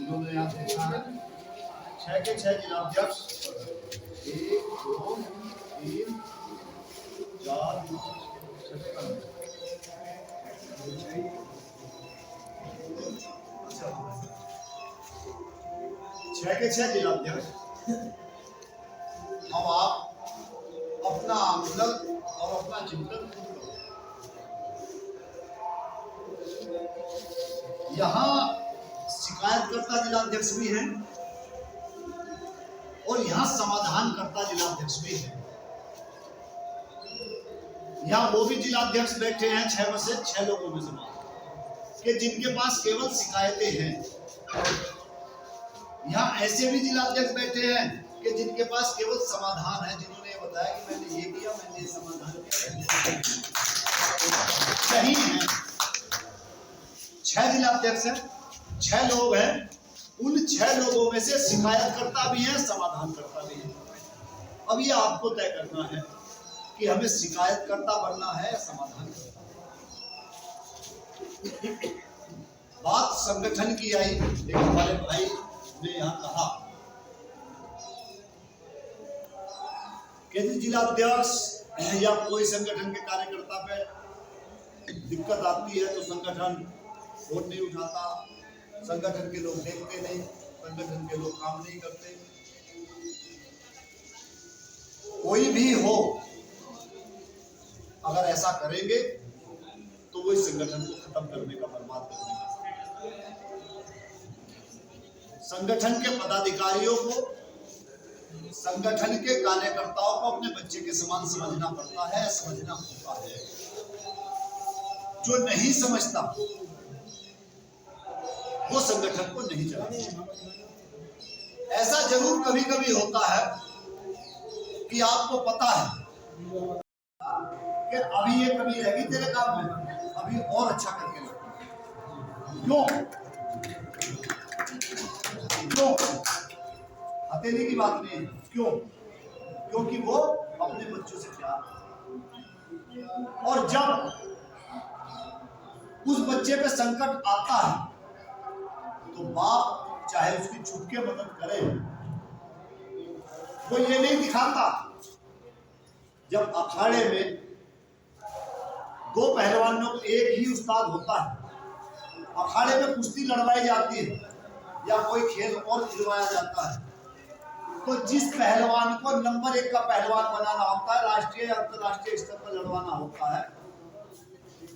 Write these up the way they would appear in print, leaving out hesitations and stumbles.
उन्होंने यहाँ देखा है 6 के 6 जिलाध्यक्ष 1 2 3 4 6 के 6 जिलाध्यक्ष। अब आप अपना आकलन और अपना चिंतन करो। यहाँ शिकायतकर्ता जिलाध्यक्ष भी हैं और यहाँ समाधानकर्ता जिलाध्यक्ष भी हैं। यहाँ वो भी जिलाध्यक्ष बैठे हैं 6 में से 6 लोगों में से कि जिनके पास केवल शिकायतें हैं। यहाँ ऐसे भी जिलाध्यक्ष बैठे हैं कि जिनके पास केवल समाधान है, जिन्होंने बताया कि मैंने ये किया, मैंने ये समाधान किया। सही है, 6 जिलाध्यक्ष हैं, 6 लोग हैं। उन 6 लोगों में से शिकायतकर्ता भी हैं, समाधानकर्ता भी हैं। अब ये आपको तय करना है कि हमें शिकायतकर्ता बनना है या समाधानकर्ता। बात संगठन की आई। एक हमारे भाई ने यहाँ कहा कि जिलाध्यक्ष या कोई संगठन के कार्यकर्ता पे दिक्कत आती है तो संगठन फोन नहीं उठाता, संगठन के लोग देखते नहीं, संगठन के लोग काम नहीं करते। कोई भी हो, अगर ऐसा करेंगे तो वो इस संगठन को खत्म करने का, बर्बाद करने का। संगठन के पदाधिकारियों को, संगठन के कार्यकर्ताओं को अपने बच्चे के समान समझना पड़ता है, समझना होता है। जो नहीं समझता वो संगठन को नहीं चलाता। ऐसा जरूर कभी कभी होता है कि आपको पता है कि अभी ये कमी रहेगी तेरे काम में, अभी और अच्छा करके लगता। क्यों? हथेली की बात नहीं है। क्यों? क्योंकि वो अपने बच्चों से प्यार है। और जब उस बच्चे पे संकट आता है तो बाप चाहे उसकी छुप के मदद करे, वो ये नहीं दिखाता। जब अखाड़े में 2 पहलवानों को एक ही उस्ताद होता है, अखाड़े में कुश्ती लड़वाई जाती है या कोई खेल और खिलवाया जाता है, तो जिस पहलवान को नंबर 1 का पहलवान बनाना होता है, राष्ट्रीय या अंतर्राष्ट्रीय स्तर पर लड़वाना होता है,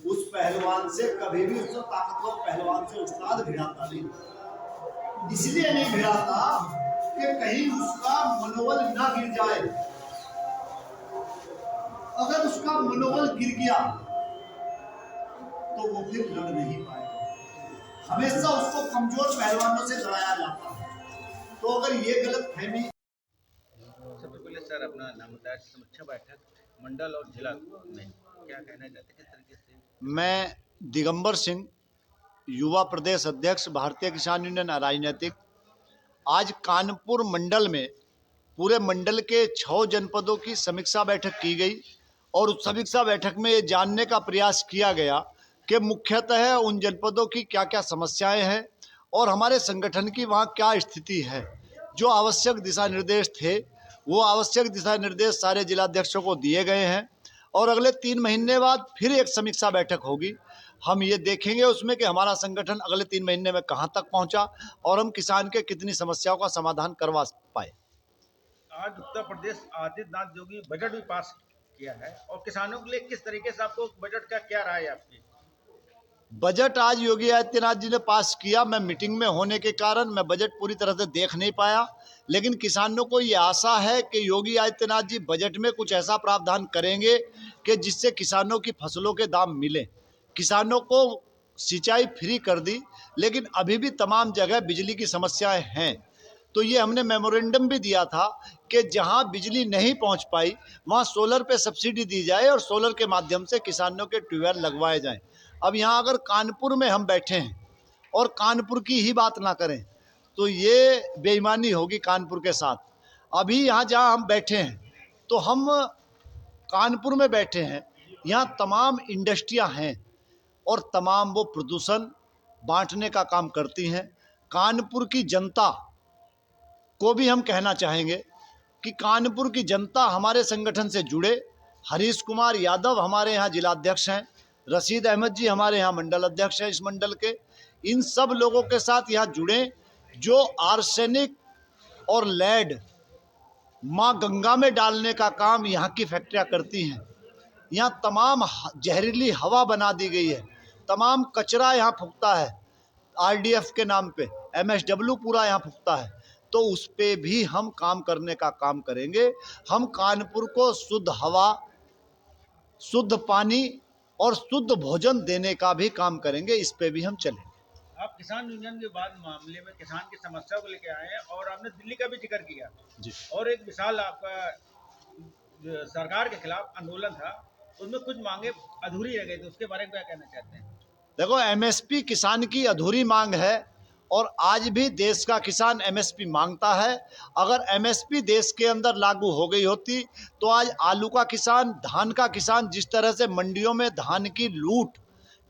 उस पहलवान से कभी भी उसको ताकतवर पहलवान से उस्ताद भिड़ाता नहीं। इसलिए नहीं भिड़ाता कि कहीं उसका मनोबल ना गिर जाए। अगर उसका मनोबल गिर गया तो वो फिर लड़ नहीं पाएगा। हमेशा उसको कमजोर पहलवानों से लड़ाया जाता है। तो अगर ये गलत फहमी। सबसे पहले सर अपना नाम बताया। समीक्षा बैठक मंडल और जिला में क्या कहना चाहते हैं, किस तरीके से? मैं दिगंबर सिंह, युवा प्रदेश अध्यक्ष, भारतीय किसान यूनियन राजनीतिक। आज कानपुर मंडल में पूरे मंडल के 6 जनपदों की समीक्षा बैठक की गई और उस समीक्षा बैठक में ये जानने का प्रयास किया गया कि मुख्यतः उन जनपदों की क्या क्या समस्याएं हैं और हमारे संगठन की वहाँ क्या स्थिति है। जो आवश्यक दिशा निर्देश थे वो आवश्यक दिशा निर्देश सारे जिलाध्यक्षों को दिए गए हैं और अगले 3 महीने बाद फिर एक समीक्षा बैठक होगी। हम ये देखेंगे उसमें कि हमारा संगठन अगले 3 महीने में कहाँ तक पहुँचा और हम किसान के कितनी समस्याओं का समाधान करवा पाए। आज उत्तर प्रदेश आदित्यनाथ योगी बजट भी पास किया है और किसानों के लिए किस तरीके से आपको बजट का क्या राय है आपकी? बजट आज योगी आदित्यनाथ जी ने पास किया। मैं मीटिंग में होने के कारण मैं बजट पूरी तरह से देख नहीं पाया, लेकिन किसानों को ये आशा है कि योगी आदित्यनाथ जी बजट में कुछ ऐसा प्रावधान करेंगे कि जिससे किसानों की फसलों के दाम मिले। किसानों को सिंचाई फ्री कर दी, लेकिन अभी भी तमाम जगह बिजली की समस्याएं हैं। तो ये हमने मेमोरेंडम भी दिया था कि जहां बिजली नहीं पहुंच पाई वहां सोलर पे सब्सिडी दी जाए और सोलर के माध्यम से किसानों के ट्यूबवेल लगवाए जाएं। अब यहाँ अगर कानपुर में हम बैठे हैं और कानपुर की ही बात ना करें तो ये बेईमानी होगी कानपुर के साथ। अभी यहाँ जहाँ हम बैठे हैं तो हम कानपुर में बैठे हैं, यहाँ तमाम इंडस्ट्रियाँ हैं और तमाम वो प्रदूषण बांटने का काम करती हैं। कानपुर की जनता को भी हम कहना चाहेंगे कि कानपुर की जनता हमारे संगठन से जुड़े। हरीश कुमार यादव हमारे यहाँ जिलाध्यक्ष हैं, रशीद अहमद जी हमारे यहाँ मंडल अध्यक्ष हैं इस मंडल के। इन सब लोगों के साथ यहाँ जुड़े जो आर्सेनिक और लेड माँ गंगा में डालने का काम यहाँ की फैक्ट्रियाँ करती हैं। यहाँ तमाम जहरीली हवा बना दी गई है, तमाम कचरा यहाँ फूकता है आरडीएफ के नाम पे, एमएसडब्ल्यू पूरा यहाँ फूकता है। तो उस पे भी हम काम करने का काम करेंगे। हम कानपुर को शुद्ध हवा, शुद्ध पानी और शुद्ध भोजन देने का भी काम करेंगे, इस पे भी हम चलेंगे। आप किसान यूनियन के बाद मामले में किसान की समस्या को लेकर आए हैं और आपने दिल्ली का भी जिक्र किया जी। और एक विशाल आपका जो सरकार के खिलाफ आंदोलन था, उसमें कुछ मांगे अधूरी रह गई, तो उसके बारे में क्या कहना चाहते हैं? देखो, एमएसपी किसान की अधूरी मांग है और आज भी देश का किसान एमएसपी मांगता है। अगर एमएसपी देश के अंदर लागू हो गई होती तो आज आलू का किसान, धान का किसान, जिस तरह से मंडियों में धान की लूट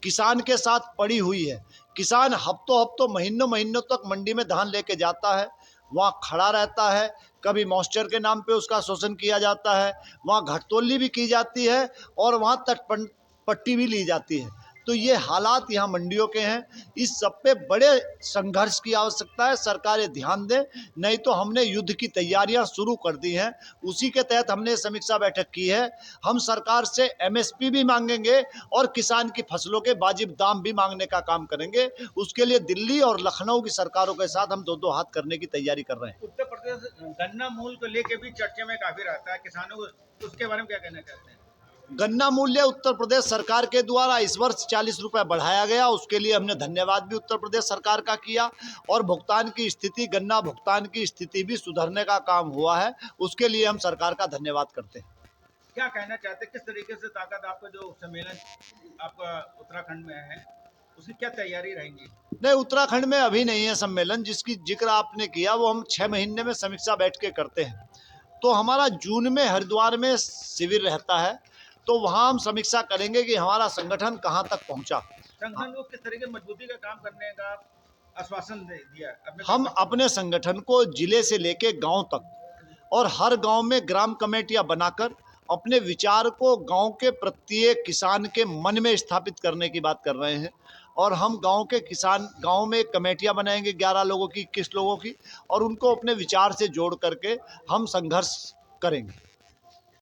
किसान के साथ पड़ी हुई है, किसान हफ्तों हफ्तों महीनों महीनों तक मंडी में धान लेके जाता है, वहाँ खड़ा रहता है, कभी मॉइस्चर के नाम पे उसका शोषण किया जाता है, वहाँ घटतोली भी की जाती है और वहाँ पट्टी भी ली जाती है। तो ये हालात यहाँ मंडियों के हैं। इस सब पे बड़े संघर्ष की आवश्यकता है, सरकारें ध्यान दें, नहीं तो हमने युद्ध की तैयारियां शुरू कर दी हैं। उसी के तहत हमने समीक्षा बैठक की है। हम सरकार से एमएसपी भी मांगेंगे और किसान की फसलों के वाजिब दाम भी मांगने का काम करेंगे। उसके लिए दिल्ली और लखनऊ की सरकारों के साथ हम दो हाथ करने की तैयारी कर रहे हैं। उत्तर प्रदेश गन्ना मूल्य को लेकर भी चर्चा में काफी रहता है किसानों को, उसके बारे में क्या कहना चाहते हैं? गन्ना मूल्य उत्तर प्रदेश सरकार के द्वारा इस वर्ष 40 रुपये बढ़ाया गया, उसके लिए हमने धन्यवाद भी उत्तर प्रदेश सरकार का किया और भुगतान की स्थिति, गन्ना भुगतान की स्थिति भी सुधरने का काम हुआ है, उसके लिए हम सरकार का धन्यवाद करते हैं। क्या कहना चाहते हैं, किस तरीके से ताकत आपका जो सम्मेलन आपका उत्तराखंड में है, उसकी क्या तैयारी रहेंगी? नहीं, उत्तराखंड में अभी नहीं है सम्मेलन, जिसकी जिक्र आपने किया वो हम 6 महीने में समीक्षा बैठ के करते हैं। तो हमारा जून में हरिद्वार में शिविर रहता है, तो वहाँ हम समीक्षा करेंगे कि हमारा संगठन कहाँ तक पहुँचा। संगठन को किस तरीके मजबूती का काम करने का आश्वासन दिया? हम अपने संगठन को जिले से लेके गांव तक और हर गांव में ग्राम कमेटियां बनाकर अपने विचार को गांव के प्रत्येक किसान के मन में स्थापित करने की बात कर रहे हैं। और हम गांव में कमेटियां बनाएंगे 11 लोगों की, 21 लोगों की, और उनको अपने विचार से जोड़ करके हम संघर्ष करेंगे।